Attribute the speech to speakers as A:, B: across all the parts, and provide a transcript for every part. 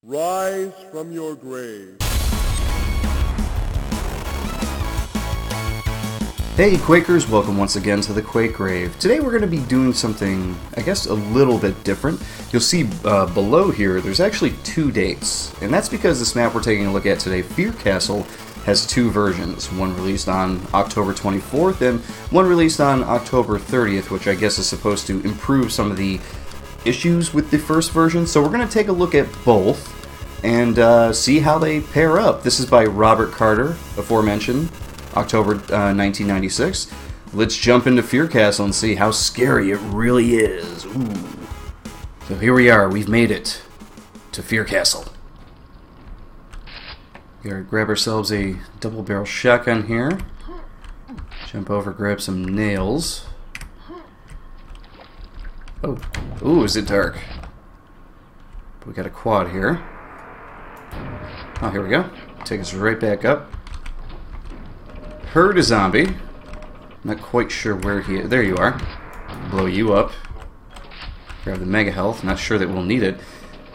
A: Rise from your grave.
B: Hey Quakers, welcome once again to the Quake Grave. Today we're going to be doing something, I guess, a little bit different. You'll see below here, there's actually two dates, and that's because this map we're taking a look at today, Fear Castle, has two versions. One released on October 24th and one released on October 30th, which I guess is supposed to improve some of the issues with the first version. So we're going to take a look at both and see how they pair up. This is by Robert Carter, aforementioned, October 1996. Let's jump into Fear Castle and see how scary it really is. Ooh. So here we are, we've made it to Fear Castle. We gotta grab ourselves a double barrel shotgun here. Jump over, grab some nails. Oh, ooh, is it dark? We got a quad here. Oh, here we go. Take us right back up. Heard a zombie. Not quite sure where he is. There you are. Blow you up. Grab the mega health. Not sure that we'll need it.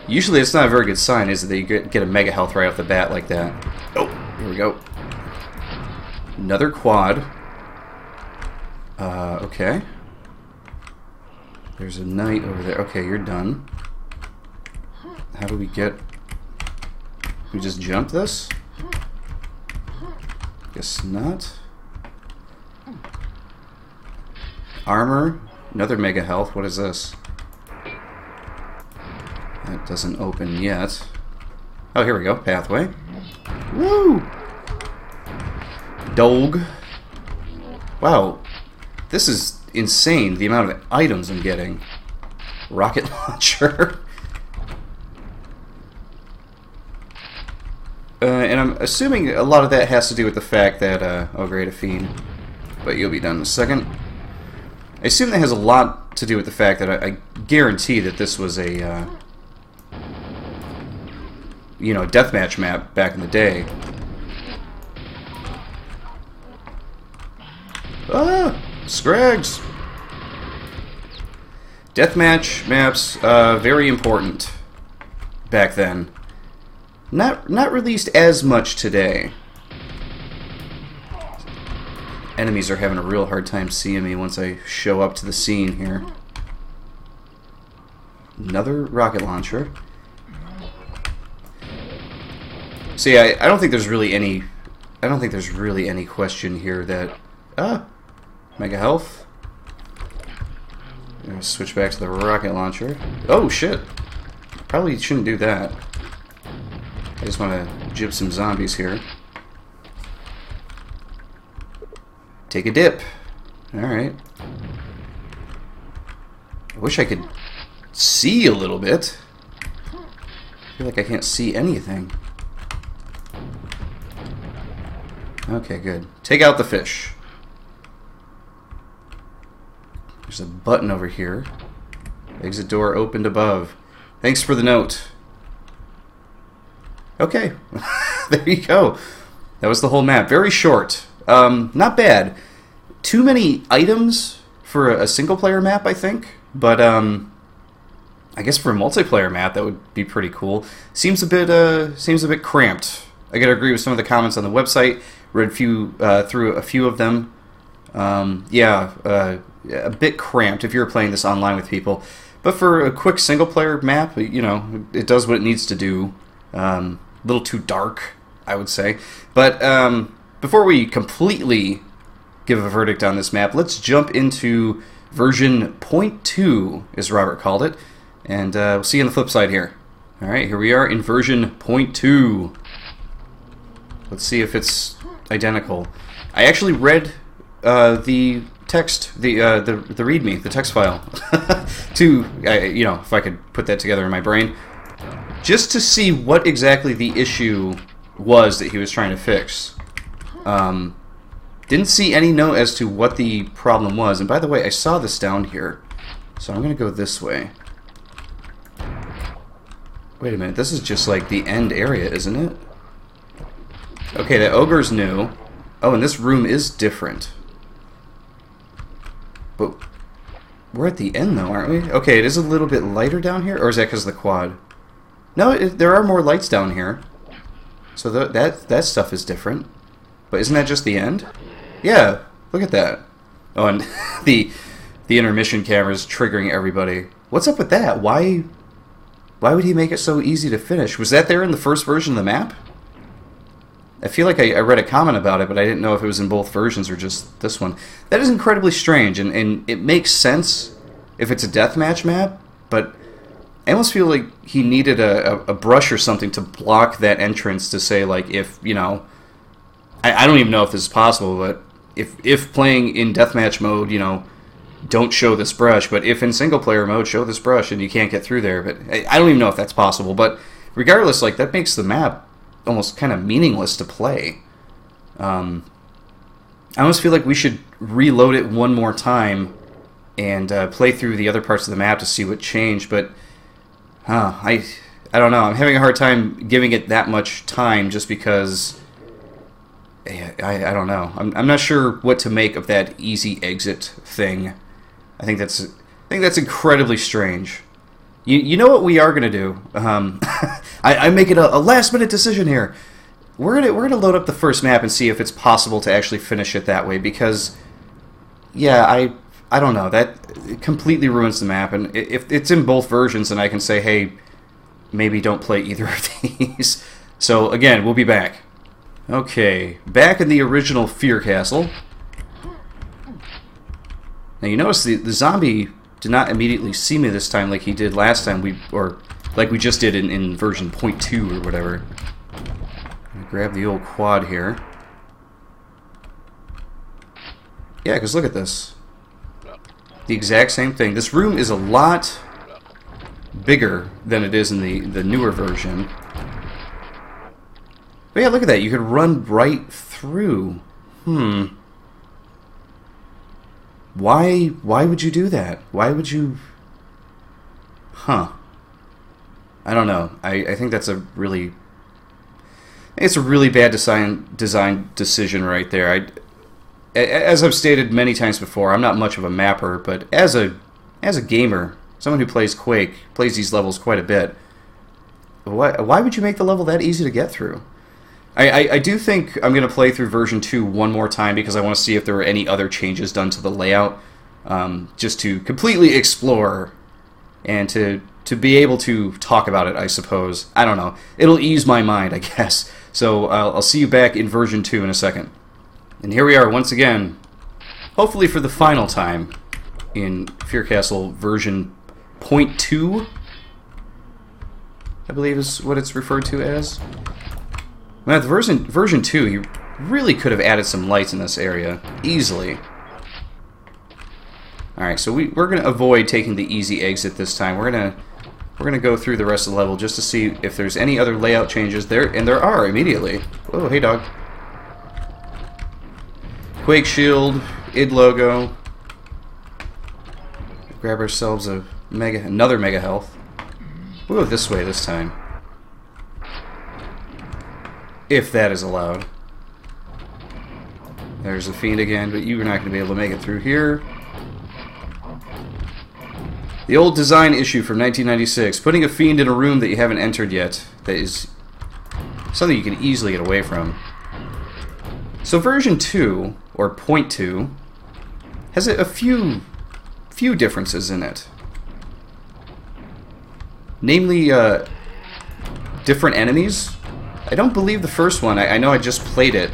B: Usually it's not a very good sign, is it, that you get a mega health right off the bat like that. Oh, here we go. Another quad. Okay. There's a knight over there. Okay, you're done. How do we get... We just jump this? Guess not. Armor. Another mega health. What is this? That doesn't open yet. Oh, here we go. Pathway. Woo! Dog. Wow. This is insane, the amount of items I'm getting. Rocket launcher. And I'm assuming a lot of that has to do with the fact that, oh great, a fiend. But you'll be done in a second. I assume that has a lot to do with the fact that I guarantee that this was a, you know, deathmatch map back in the day. Ah! Scrags! Deathmatch maps, very important back then. Not released as much today. Enemies are having a real hard time seeing me once I show up to the scene here. Another rocket launcher. See, I don't think there's really any... I don't think there's really any question here that... Mega health. I'm gonna switch back to the rocket launcher. Oh, shit. Probably shouldn't do that. I just want to jib some zombies here. Take a dip. Alright. I wish I could see a little bit. I feel like I can't see anything. Okay, good. Take out the fish. There's a button over here. Exit door opened above. Thanks for the note. Okay. There you go. That was the whole map. Very short. Not bad. Too many items for a single-player map, I think. But, I guess for a multiplayer map, that would be pretty cool. Seems a bit cramped. I gotta agree with some of the comments on the website. Read through a few of them. A bit cramped if you're playing this online with people. But for a quick single-player map, you know, it does what it needs to do. A little too dark, I would say. But before we completely give a verdict on this map, let's jump into version 0.2, as Robert called it. And we'll see you on the flip side here. Alright, here we are in version 0.2. Let's see if it's identical. I actually read the text, the README, the text file, to, you know, if I could put that together in my brain, just to see what exactly the issue was that he was trying to fix. Didn't see any note as to what the problem was. And by the way, I saw this down here, so I'm going to go this way. Wait a minute, this is just like the end area, isn't it? Okay, the ogre's new. Oh, and this room is different. But we're at the end, though, aren't we? Okay, it is a little bit lighter down here, or is that because of the quad? No, there are more lights down here. So that stuff is different. But isn't that just the end? Yeah, look at that. Oh, and the intermission camera's triggering everybody. What's up with that? Why would he make it so easy to finish? Was that there in the first version of the map? I feel like I read a comment about it, but I didn't know if it was in both versions or just this one. That is incredibly strange, and it makes sense if it's a deathmatch map, but I almost feel like he needed a brush or something to block that entrance to say, like, if, you know... I don't even know if this is possible, but if playing in deathmatch mode, you know, don't show this brush, but if in single-player mode, show this brush, and you can't get through there. But I don't even know if that's possible, but regardless, like, that makes the map almost kind of meaningless to play. I almost feel like we should reload it one more time and play through the other parts of the map to see what changed, but I don't know. I'm having a hard time giving it that much time just because I don't know. I'm not sure what to make of that easy exit thing. I think that's incredibly strange. You know what we are gonna do? I'm making a last minute decision here. We're gonna load up the first map and see if it's possible to actually finish it that way, because yeah, I don't know, that completely ruins the map. And if it's in both versions, then I can say, hey, maybe don't play either of these. So again, we'll be back. Okay, back in the original Fear Castle. Now you notice the zombie did not immediately see me this time like he did last time, or like we just did in version 0.2 or whatever. Grab the old quad here. Yeah, because look at this. The exact same thing. This room is a lot bigger than it is in the newer version. But yeah, look at that. You could run right through. Why would you do that? Why would you... I don't know. I think that's a really... It's a really bad design decision right there. As I've stated many times before, I'm not much of a mapper, but as a gamer, someone who plays Quake, plays these levels quite a bit, why would you make the level that easy to get through? I do think I'm going to play through version 2 one more time because I want to see if there are any other changes done to the layout, just to completely explore and to be able to talk about it, I suppose. I don't know. It'll ease my mind, I guess. So I'll see you back in version 2 in a second. And here we are once again, hopefully for the final time, in Fear Castle version 0.2, I believe is what it's referred to as. Now, the version 2, you really could have added some lights in this area, easily. Alright, so we're going to avoid taking the easy exit this time. We're gonna go through the rest of the level just to see if there's any other layout changes there, and there are immediately. Oh, hey dog. Quake shield, id logo. Grab ourselves another mega health. We'll go this way this time. If that is allowed. There's a fiend again, but you're not going to be able to make it through here. The old design issue from 1996. Putting a fiend in a room that you haven't entered yet. That is something you can easily get away from. So version 2, or 0.2, has a few differences in it. Namely, different enemies. I don't believe the first one. I know I just played it,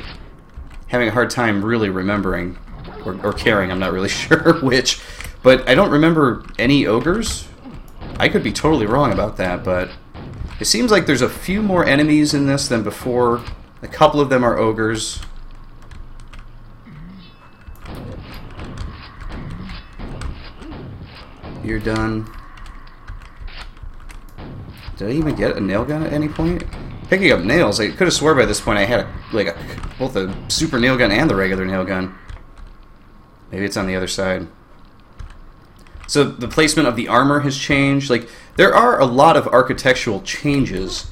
B: having a hard time really remembering, or caring, I'm not really sure which. But I don't remember any ogres. I could be totally wrong about that, but it seems like there's a few more enemies in this than before. A couple of them are ogres. You're done. Did I even get a nail gun at any point? Picking up nails, I could have swore by this point I had both the super nail gun and the regular nail gun. Maybe it's on the other side. So the placement of the armor has changed. Like, there are a lot of architectural changes,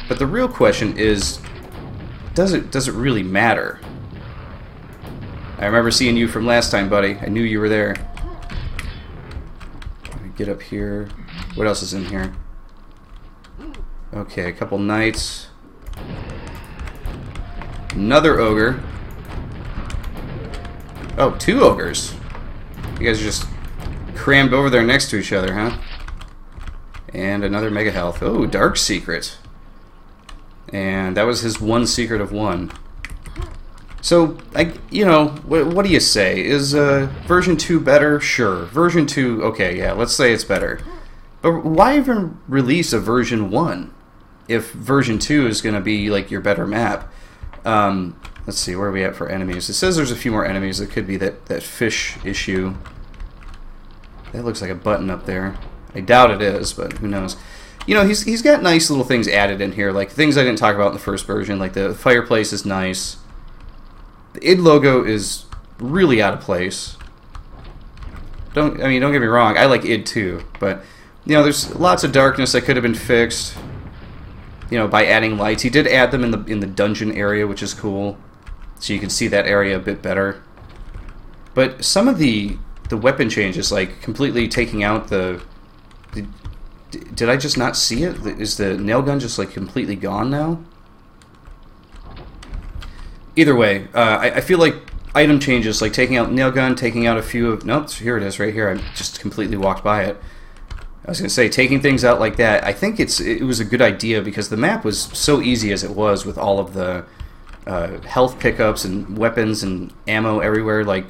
B: but the real question is, does it really matter? I remember seeing you from last time, buddy. I knew you were there. Let me get up here. What else is in here? Okay, a couple knights. Another ogre. Oh, 2 ogres. You guys are just crammed over there next to each other, huh? And another mega health. Oh, dark secret. And that was his 1 secret of 1. So, you know, what do you say? Is version 2 better? Sure. Version 2, okay, yeah, let's say it's better. But why even release a version 1 if version 2 is going to be like your better map? Let's see, where are we at for enemies? It says there's a few more enemies. It could be that fish issue. That looks like a button up there. I doubt it is, but who knows. You know, he's got nice little things added in here, like things I didn't talk about in the first version, like the fireplace is nice. The id logo is really out of place. Don't get me wrong, I like id too, but you know, there's lots of darkness that could have been fixed, you know, by adding lights. He did add them in the dungeon area, which is cool. So you can see that area a bit better. But some of the weapon changes, like completely taking out the did I just not see it? Is the nail gun just like completely gone now? Either way, I feel like item changes, like taking out nail gun, taking out a few of... Nope, here it is right here. I just completely walked by it. I was going to say, taking things out like that, I think it was a good idea because the map was so easy as it was with all of the health pickups and weapons and ammo everywhere. Like,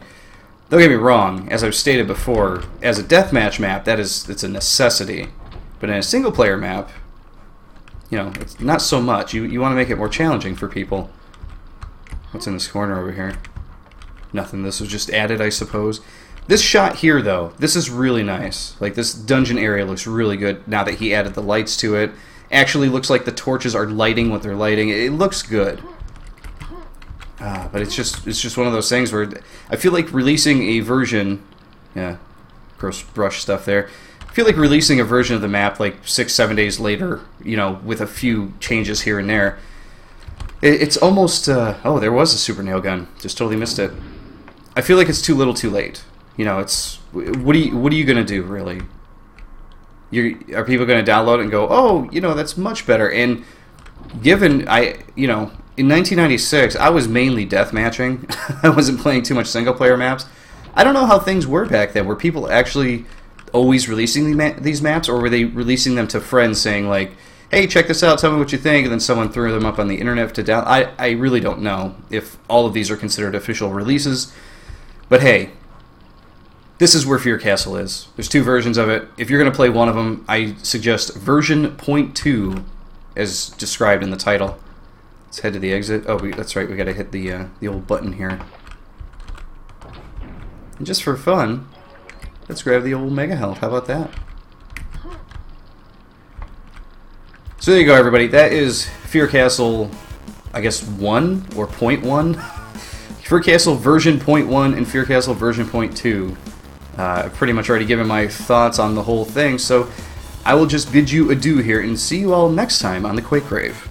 B: don't get me wrong, as I've stated before, as a deathmatch map, it's a necessity. But in a single-player map, you know, it's not so much. You want to make it more challenging for people. What's in this corner over here? Nothing. This was just added, I suppose. This shot here, though, this is really nice. Like, this dungeon area looks really good now that he added the lights to it. Actually looks like the torches are lighting what they're lighting. It looks good. But it's just one of those things where I feel like releasing a version... Yeah, gross brush stuff there. I feel like releasing a version of the map like 6-7 days later, you know, with a few changes here and there. It's almost... oh, there was a super nail gun. Just totally missed it. I feel like it's too little too late. You know, it's... What are you going to do, really? Are people going to download it and go, oh, you know, that's much better? And given, you know, in 1996, I was mainly deathmatching. I wasn't playing too much single-player maps. I don't know how things were back then. Were people actually always releasing these maps, or were they releasing them to friends saying, like, hey, check this out, tell me what you think, and then someone threw them up on the internet to download? I really don't know if all of these are considered official releases. But hey, this is where Fear Castle is. There's 2 versions of it. If you're going to play one of them, I suggest version 0.2 as described in the title. Let's head to the exit. Oh, that's right, we got to hit the old button here. And just for fun, let's grab the old Mega Health. How about that? So there you go, everybody. That is Fear Castle, I guess, 1 or 0.1. Fear Castle version 0.1 and Fear Castle version 0.2. I've pretty much already given my thoughts on the whole thing, so I will just bid you adieu here and see you all next time on the Quake Rave.